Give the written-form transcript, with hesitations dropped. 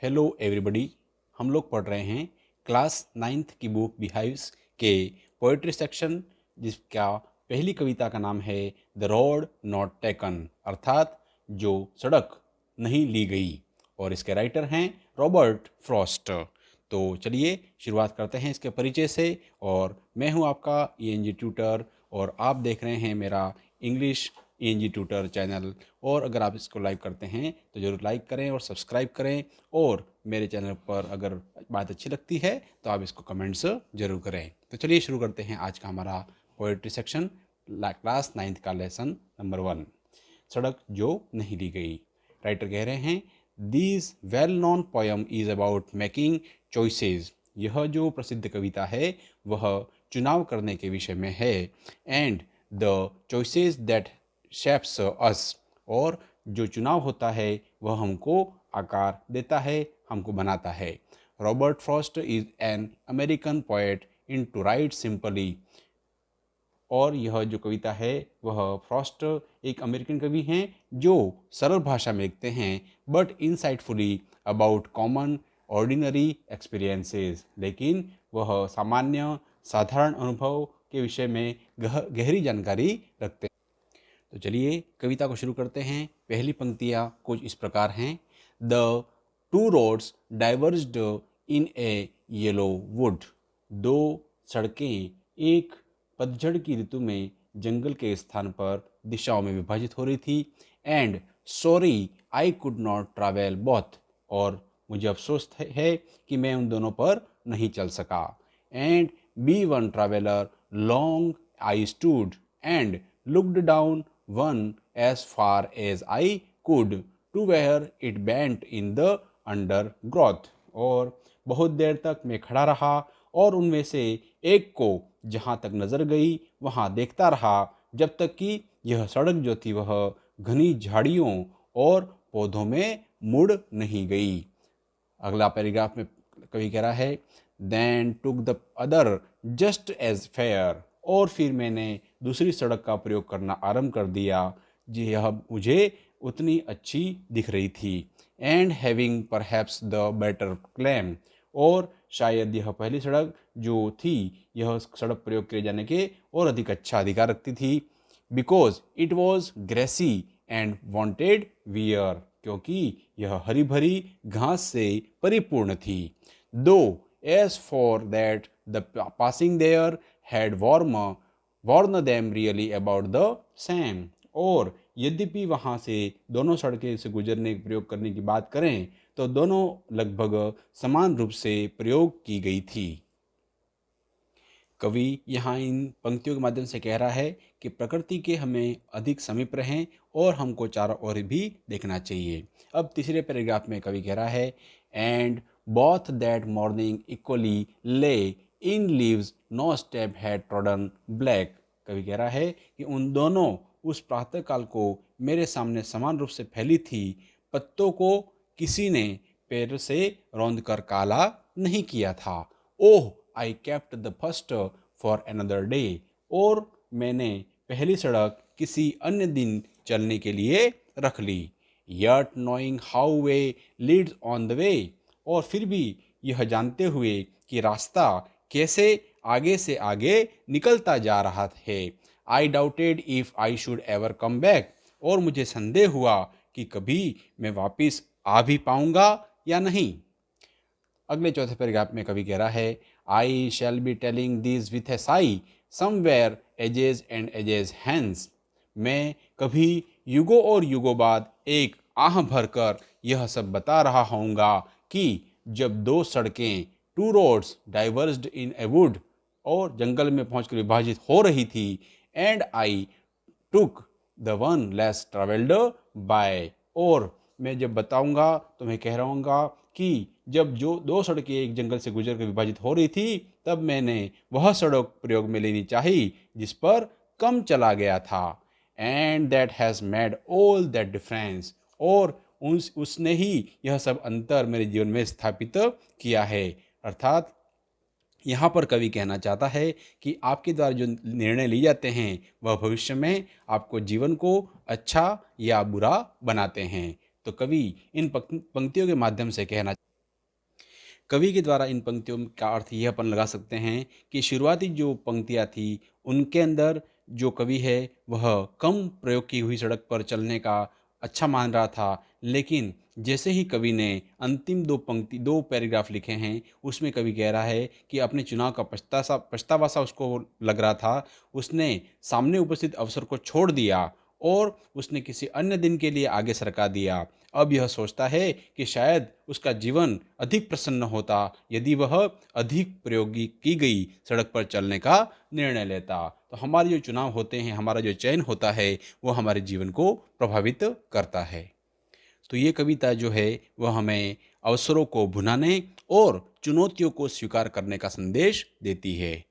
Hello everybody. हम लोग पढ़ रहे हैं क्लास 9th की बुक बिहाइव्स के पोएट्री सेक्शन, जिसका पहली कविता का नाम है द रोड नॉट टेकन, अर्थात जो सड़क नहीं ली गई, और इसके राइटर हैं रॉबर्ट फ्रॉस्ट। तो चलिए शुरुआत करते हैं इसके परिचय से। और मैं हूं आपका ईएनजी ट्यूटर, और आप देख रहे हैं मेरा इंग्लिश ईएनजी ट्यूटर चैनल। और अगर आप इसको लाइक करते हैं तो ज़रूर लाइक करें और सब्सक्राइब करें, और मेरे चैनल पर अगर बात अच्छी लगती है तो आप इसको कमेंट्स ज़रूर करें। तो चलिए शुरू करते हैं आज का हमारा पोएट्री सेक्शन, क्लास 9th का लेसन नंबर 1, सड़क जो नहीं ली गई। राइटर कह रहे हैं this well known poem is about making choices. यह जो प्रसिद्ध कविता है वह चुनाव करने के विषय में है। And the choices that shapes us, और जो चुनाव होता है वह हमको आकार देता है, हमको बनाता है। Robert Frost is an American poet in to write simply. और यह जो कविता है वह फ्रॉस्ट एक अमेरिकन कवि हैं जो सरल भाषा में लिखते हैं, but insightfully about common ordinary experiences. लेकिन वह सामान्य साधारण अनुभव के विषय में गहरी जानकारी रखते हैं। तो चलिए कविता को शुरू करते हैं। पहली पंक्तियाँ कुछ इस प्रकार हैं। The two roads diverged in a yellow wood. दो सड़कें एक पतझड़ की ऋतु में जंगल के स्थान पर दिशाओं में विभाजित हो रही थी। And sorry I could not travel both, और मुझे अफसोस है कि मैं उन दोनों पर नहीं चल सका। And be one traveller long I stood and looked down one as far as I could to where it bent in the undergrowth। और बहुत देर तक मैं खड़ा रहा और उनमें से एक को जहाँ तक नज़र गई वहाँ देखता रहा, जब तक कि यह सड़क जो थी वह घनी झाड़ियों और पौधों में मुड़ नहीं गई। अगला पैराग्राफ में कवि कह रहा है then took the other just as fair. और फिर मैंने दूसरी सड़क का प्रयोग करना आरंभ कर दिया, जी यह मुझे उतनी अच्छी दिख रही थी। And having perhaps the better claim. और शायद यह पहली सड़क जो थी यह सड़क प्रयोग किए जाने के और अधिक अच्छा अधिकार रखती थी। Because it was grassy and wanted wear. क्योंकि यह हरी भरी घास से परिपूर्ण थी। Though as for that the passing there had warned them really about the same। और यद्यपि वहाँ से दोनों सड़कें से गुजरने के प्रयोग करने की बात करें तो दोनों लगभग समान रूप से प्रयोग की गई थी। कवि यहाँ इन पंक्तियों के माध्यम से कह रहा है कि प्रकृति के हमें अधिक समीप रहें और हमको चारों ओर भी देखना चाहिए। अब तीसरे पैराग्राफ में कवि कह रहा है and both that morning equally lay in leaves no step had trodden black. कवि कह रहा है कि उन दोनों उस प्रातःकाल को मेरे सामने समान रूप से फैली थी। पत्तों को किसी ने पैर से रौंद कर काला नहीं किया था। Oh I kept the first for another day. और मैंने पहली सड़क किसी अन्य दिन चलने के लिए रख ली। Yet knowing how way leads on the way. और फिर भी यह जानते हुए कि रास्ता कैसे आगे से आगे निकलता जा रहा है। आई doubted if I should ever come back. और मुझे संदेह हुआ कि कभी मैं वापिस आ भी पाऊंगा या नहीं। अगले चौथे पैराग्राफ में कवि कह रहा है I shall be telling this with a sigh somewhere ages and ages hence. मैं कभी युगों और युगों बाद एक आह भरकर यह सब बता रहा होऊंगा कि जब दो सड़कें two roads diverged in a wood, और जंगल में पहुंचकर विभाजित हो रही थी। And I took the one less travelled by. और मैं जब बताऊंगा तो मैं कह रहूँगा कि जब जो दो सड़कें एक जंगल से गुजर कर विभाजित हो रही थी तब मैंने वह सड़क प्रयोग में लेनी चाहिए जिस पर कम चला गया था। And that has made all that difference. और उसने ही यह सब अंतर मेरे जीवन में स्थापित किया है। अर्थात यहाँ पर कवि कहना चाहता है कि आपके द्वारा जो निर्णय लिए जाते हैं वह भविष्य में आपको जीवन को अच्छा या बुरा बनाते हैं। तो कवि इन पंक्तियों के माध्यम से कहना कवि के द्वारा इन पंक्तियों का अर्थ यह अपन लगा सकते हैं कि शुरुआती जो पंक्तियाँ थी उनके अंदर जो कवि है वह कम प्रयोग की हुई सड़क पर चलने का अच्छा मान रहा था, लेकिन जैसे ही कवि ने अंतिम दो पैराग्राफ लिखे हैं उसमें कवि कह रहा है कि अपने चुनाव का पछतावा सा उसको लग रहा था। उसने सामने उपस्थित अवसर को छोड़ दिया और उसने किसी अन्य दिन के लिए आगे सरका दिया। अब यह सोचता है कि शायद उसका जीवन अधिक प्रसन्न होता यदि वह अधिक प्रयोगी की गई सड़क पर चलने का निर्णय लेता। तो हमारे जो चुनाव होते हैं, हमारा जो चयन होता है, वो हमारे जीवन को प्रभावित करता है। तो ये कविता जो है वह हमें अवसरों को भुनाने और चुनौतियों को स्वीकार करने का संदेश देती है।